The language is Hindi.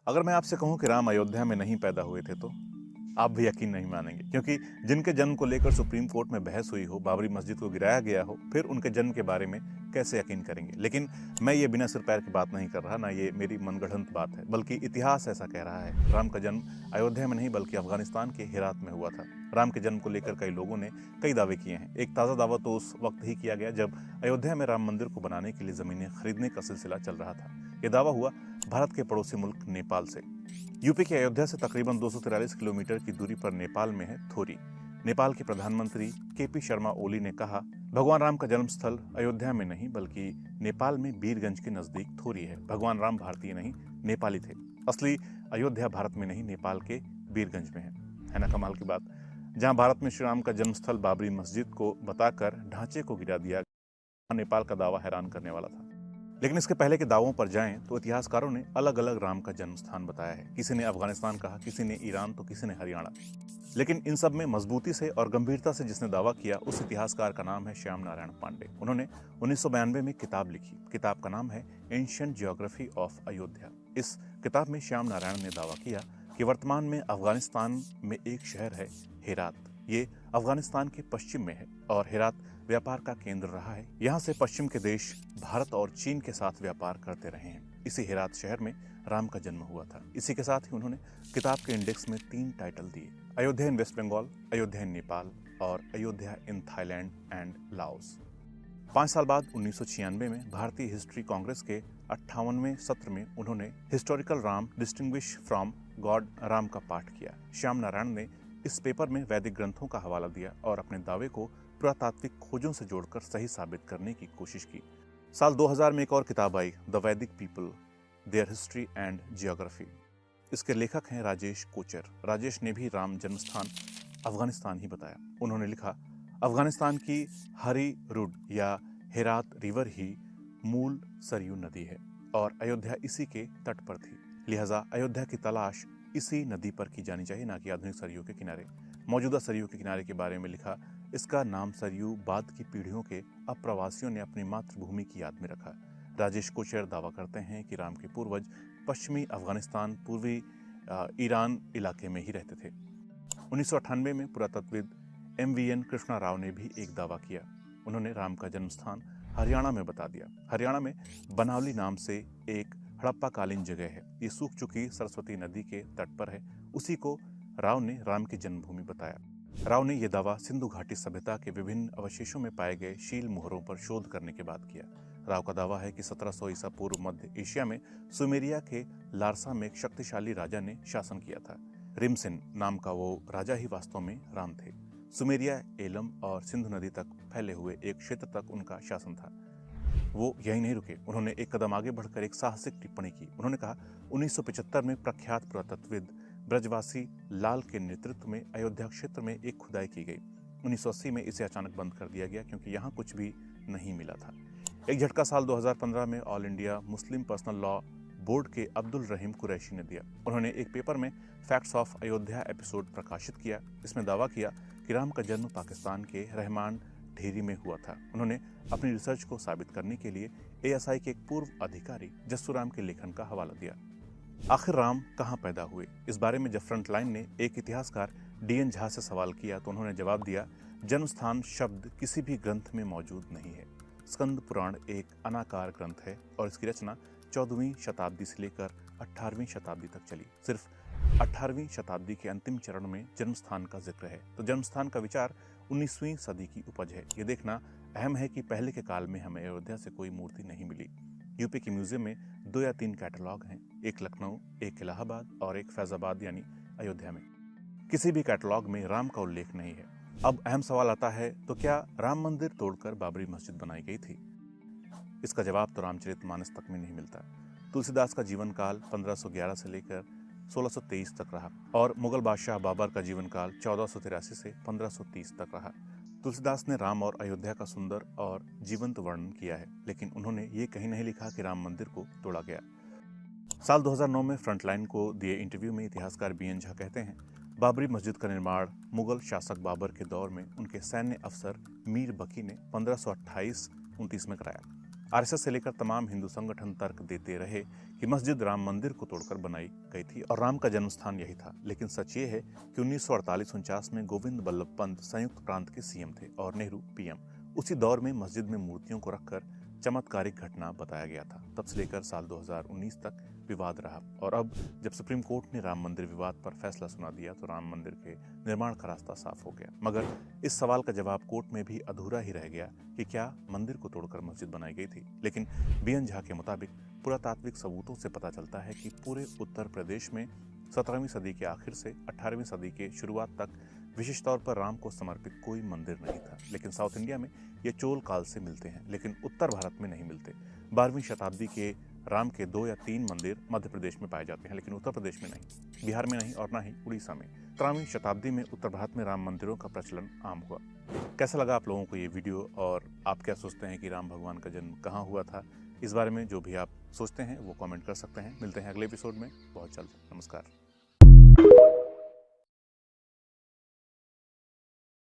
अगर मैं आपसे कहूं कि राम अयोध्या में नहीं पैदा हुए थे तो आप भी यकीन नहीं मानेंगे, क्योंकि जिनके जन्म को लेकर सुप्रीम कोर्ट में बहस हुई हो, बाबरी मस्जिद को गिराया गया हो, फिर उनके जन्म के बारे में कैसे यकीन करेंगे। लेकिन मैं ये बिना सिर पैर की बात नहीं कर रहा, ना ये मेरी मनगढ़ंत बात है, बल्कि इतिहास ऐसा कह रहा है। राम का जन्म अयोध्या में नहीं बल्कि अफगानिस्तान के हेरात में हुआ था। राम के जन्म को लेकर कई लोगों ने कई दावे किए हैं। एक ताज़ा दावा तो उस वक्त ही किया गया जब अयोध्या में राम मंदिर को बनाने के लिए ज़मीनें खरीदने का सिलसिला चल रहा था। यह दावा हुआ भारत के पड़ोसी मुल्क नेपाल से। यूपी के अयोध्या से तकरीबन 243 किलोमीटर की दूरी पर नेपाल में है थोरी। नेपाल के प्रधानमंत्री केपी शर्मा ओली ने कहा, भगवान राम का जन्म स्थल अयोध्या में नहीं बल्कि नेपाल में बीरगंज के नजदीक थोरी है। भगवान राम भारतीय नहीं, नेपाली थे। असली अयोध्या भारत में नहीं, नेपाल के बीरगंज में है ना कमाल की बात। जहां भारत में श्री राम का जन्म स्थल बाबरी मस्जिद को बताकर ढांचे को गिरा दिया, नेपाल का दावा हैरान करने वाला था। लेकिन इसके पहले के दावों पर जाएं तो इतिहासकारों ने अलग अलग राम का जन्म स्थान बताया है। किसी ने अफगानिस्तान कहा, किसी ने ईरान, तो किसी ने हरियाणा। लेकिन इन सब में मजबूती से और गंभीरता से जिसने दावा किया, उस इतिहासकार का नाम है श्याम नारायण पांडे। उन्होंने 1992 में किताब लिखी। किताब का नाम है एंशिएंट जियोग्राफी ऑफ अयोध्या। इस किताब में श्याम नारायण ने दावा किया कि वर्तमान में अफगानिस्तान में एक शहर है हेरात। ये अफगानिस्तान के पश्चिम में है और हेरात व्यापार का केंद्र रहा है। यहाँ से पश्चिम के देश भारत और चीन के साथ व्यापार करते रहे हैं। इसी हेरात शहर में राम का जन्म हुआ था। इसी के साथ ही उन्होंने किताब के इंडेक्स में 3 टाइटल दिए: अयोध्या इन वेस्ट बंगाल, अयोध्या इन नेपाल और Ayodhya in Thailand and Laos. 5 साल बाद 1996 में भारतीय हिस्ट्री कांग्रेस के 58वें सत्र में उन्होंने historical Ram distinguish from God Ram का पाठ किया। श्याम नारायण ने इस पेपर में वैदिक ग्रंथों का हवाला दिया और अपने दावे को पुरातात्विक खोजों से जोड़कर सही साबित करने की कोशिश की। साल 2000 में एक और किताब आई, द वैदिक people, there history and geography. इसके लेखक हैं राजेश कोचर। राजेश ने भी राम जन्मस्थान अफगानिस्तान ही बताया। उन्होंने लिखा, अफगानिस्तान की हरी रुड या हेरात रिवर ही मूल सरयू नदी है और अयोध्या इसी के तट पर थी। लिहाजा अयोध्या की तलाश इसी नदी पर की जानी चाहिए, ना कि आधुनिक सरयू के किनारे। मौजूदा सरयू के किनारे के बारे में लिखा, इसका नाम सरयू बाद की पीढ़ियों के अप्रवासियों ने अपनी मातृभूमि की याद में रखा। राजेश कोचर दावा करते हैं कि राम के पूर्वज पश्चिमी अफगानिस्तान, पूर्वी ईरान इलाके में ही रहते थे। 1998 में पुरातत्वविद MVN कृष्णा राव ने भी एक दावा किया। उन्होंने राम का जन्म स्थान हरियाणा में बता दिया। हरियाणा में बनावली नाम से एक हड़प्पा कालीन जगह है। ये सूख चुकी सरस्वती नदी के तट पर है। उसी को राव ने राम की जन्मभूमि बताया। राव ने यह दावा सिंधु घाटी सभ्यता के विभिन्न अवशेषों में पाए गए शील मोहरों पर शोध करने के बाद किया। राव का दावा है कि 1700 ईसा पूर्व मध्य एशिया में सुमेरिया के लारसा में एक शक्तिशाली राजा ने शासन किया था। रिमसिन नाम का वो राजा ही वास्तव में राम थे। सुमेरिया, एलम और सिंधु नदी तक फैले हुए एक क्षेत्र तक उनका शासन था। वो यही नहीं रुके, उन्होंने एक कदम आगे बढ़कर एक साहसिक टिप्पणी की। उन्होंने कहा, 1975 में प्रख्यात पुरातत्वविद ब्रजवासी लाल के नेतृत्व में अयोध्या क्षेत्र में एक खुदाई की गई। 1980 में इसे अचानक बंद कर दिया गया क्योंकि यहाँ कुछ भी नहीं मिला था। एक झटका साल 2015 में all India Muslim personal law board के अब्दुल रहीम कुरैशी ने दिया। उन्होंने एक पेपर में फैक्ट्स ऑफ अयोध्या एपिसोड प्रकाशित किया। इसमें दावा किया कि राम का जन्म पाकिस्तान के रहमान ढेरी में हुआ था। उन्होंने अपनी रिसर्च को साबित करने के लिए ASI के एक पूर्व अधिकारी जस्सू राम के लेखन का हवाला दिया। आखिर राम कहाँ पैदा हुए, इस बारे में जब फ्रंटलाइन ने एक इतिहासकार DN झा से सवाल किया तो उन्होंने जवाब दिया, जन्म स्थान शब्द किसी भी ग्रंथ में मौजूद नहीं है। स्कंद पुराण एक अनाकार ग्रंथ है और इसकी रचना 14वीं शताब्दी से लेकर 18वीं शताब्दी तक चली। सिर्फ 18वीं शताब्दी के अंतिम चरण में जन्मस्थान का जिक्र है। तो जन्मस्थान का विचार 19वीं सदी की उपज है। ये देखना अहम है कि पहले के काल में हमें अयोध्या से कोई मूर्ति नहीं मिली। यूपी के म्यूजियम में 2 या 3 कैटलॉग हैं, एक लखनऊ, एक इलाहाबाद और एक फैजाबाद यानी अयोध्या में। किसी भी कैटलॉग में राम का उल्लेख नहीं है। अब अहम सवाल आता है, तो क्या राम मंदिर तोड़कर बाबरी मस्जिद बनाई गई थी? इसका जवाब तो रामचरितमानस तक में नहीं मिलता। तुलसीदास का जीवन काल 1511 से लेकर 1623 तक रहा और मुगल बादशाह बाबर का जीवन काल 1483 से 1530 तक रहा। तुलसीदास ने राम और अयोध्या का सुंदर और जीवंत वर्णन किया है, लेकिन उन्होंने ये कहीं नहीं लिखा कि राम मंदिर को तोड़ा गया। साल 2009 में फ्रंटलाइन को दिए इंटरव्यू में इतिहासकार BN झा कहते हैं, बाबरी मस्जिद का निर्माण मुगल शासक बाबर के दौर में उनके सैन्य अफसर मीर बकी ने 1528-29 में कराया। आरएसएस से लेकर तमाम हिंदू संगठन तर्क देते रहे कि मस्जिद राम मंदिर को तोड़कर बनाई गई थी और राम का जन्म स्थान यही था। लेकिन सच ये है कि 1948-49 में गोविंद बल्लभ पंत संयुक्त प्रांत के सीएम थे और नेहरू पीएम। उसी दौर में मस्जिद में मूर्तियों को रखकर चमत्कारिक घटना बताया गया था। तब से लेकर साल 2019 तक विवाद रहा और अब जब सुप्रीम कोर्ट ने राम मंदिर विवाद पर फैसला सुना दिया तो राम मंदिर के निर्माण का रास्ता साफ हो गया। मगर इस सवाल का जवाब कोर्ट में भी अधूरा ही रह गया कि क्या मंदिर को तोड़कर मस्जिद बनाई गई थी। लेकिन बीएन झा के मुताबिक पुरातात्विक सबूतों से पता चलता है कि पूरे उत्तर प्रदेश में 17वीं सदी के आखिर से 18वीं सदी के शुरुआत तक विशेष तौर पर राम को समर्पित कोई मंदिर नहीं था। लेकिन साउथ इंडिया में ये चोल काल से मिलते हैं, लेकिन उत्तर भारत में नहीं मिलते। 12वीं शताब्दी के राम के 2 या 3 मंदिर मध्य प्रदेश में पाए जाते हैं, लेकिन उत्तर प्रदेश में नहीं, बिहार में नहीं और ना ही उड़ीसा में। 13वीं शताब्दी में उत्तर भारत में राम मंदिरों का प्रचलन आम हुआ। कैसा लगा आप लोगों को ये वीडियो और आप क्या सोचते हैं कि राम भगवान का जन्म कहाँ हुआ था? इस बारे में जो भी आप सोचते हैं वो कमेंट कर सकते हैं। मिलते हैं अगले एपिसोड में बहुत जल्द। नमस्कार।